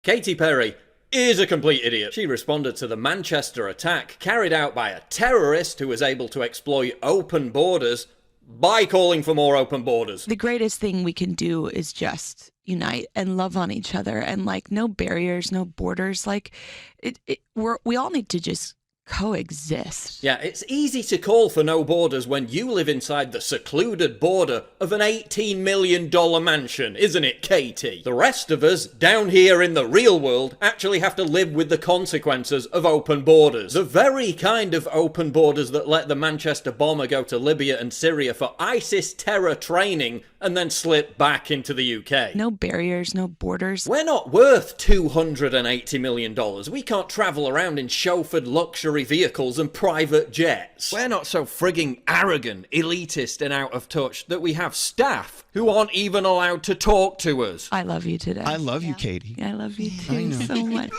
Katy Perry is a complete idiot. She responded to the Manchester attack carried out by a terrorist who was able to exploit open borders by calling for more open borders. The greatest thing we can do is just unite and love on each other, and like no barriers, no borders. Like we all need to just coexist. Yeah, it's easy to call for no borders when you live inside the secluded border of an $18 million mansion, isn't it, Katy? The rest of us, down here in the real world, actually have to live with the consequences of open borders. The very kind of open borders that let the Manchester bomber go to Libya and Syria for ISIS terror training and then slip back into the UK. No barriers, no borders. We're not worth $280 million. We can't travel around in chauffeured luxury vehicles and private jets. We're not so frigging arrogant, elitist and out of touch that we have staff who aren't even allowed to talk to us. I love you today. I love you, Katy. I love you too so much.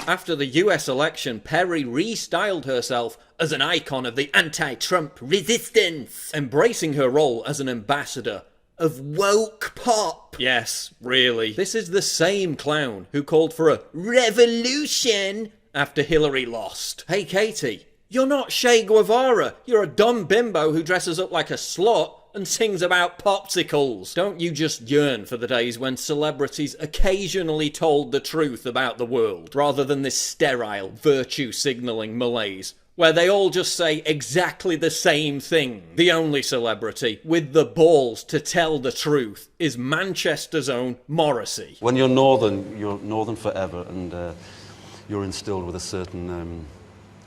After the US election, Perry restyled herself as an icon of the anti-Trump resistance, embracing her role as an ambassador of woke pop. Yes, really. This is the same clown who called for a revolution after Hillary lost. Hey Katy, you're not Che Guevara. You're a dumb bimbo who dresses up like a slut and sings about popsicles. Don't you just yearn for the days when celebrities occasionally told the truth about the world, rather than this sterile, virtue-signalling malaise, where they all just say exactly the same thing? The only celebrity with the balls to tell the truth is Manchester's own Morrissey. When you're northern forever, and you're instilled with a certain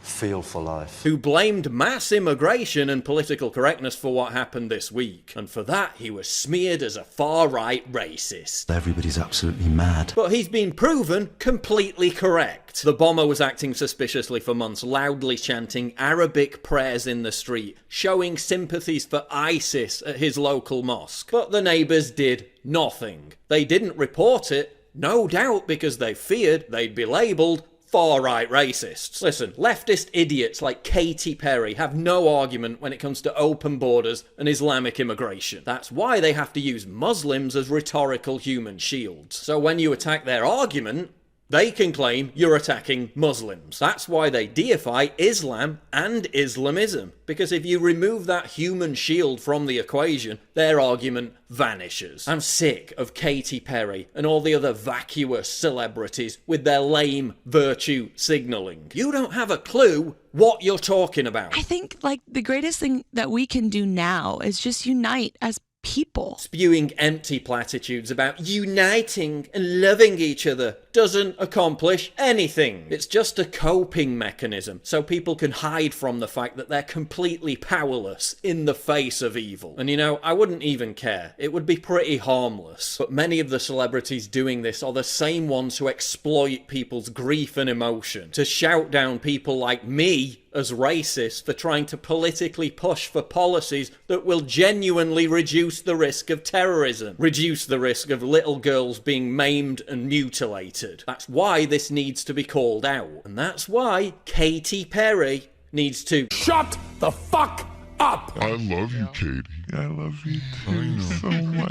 feel for life. Who blamed mass immigration and political correctness for what happened this week. And for that, he was smeared as a far-right racist. Everybody's absolutely mad. But he's been proven completely correct. The bomber was acting suspiciously for months, loudly chanting Arabic prayers in the street, showing sympathies for ISIS at his local mosque. But the neighbours did nothing. They didn't report it, no doubt because they feared they'd be labelled far-right racists. Listen, leftist idiots like Katy Perry have no argument when it comes to open borders and Islamic immigration. That's why they have to use Muslims as rhetorical human shields. So when you attack their argument, they can claim you're attacking Muslims. That's why they deify Islam and Islamism. Because if you remove that human shield from the equation, their argument vanishes. I'm sick of Katy Perry and all the other vacuous celebrities with their lame virtue signalling. You don't have a clue what you're talking about. I think like the greatest thing that we can do now is just unite as people. Spewing empty platitudes about uniting and loving each other doesn't accomplish anything. It's just a coping mechanism so people can hide from the fact that they're completely powerless in the face of evil. And you know, I wouldn't even care. It would be pretty harmless. But many of the celebrities doing this are the same ones who exploit people's grief and emotion to shout down people like me as racist for trying to politically push for policies that will genuinely reduce the risk of terrorism, reduce the risk of little girls being maimed and mutilated. That's why this needs to be called out. And that's why Katy Perry needs to shut the fuck up! I love you, Katy. I love you too so much.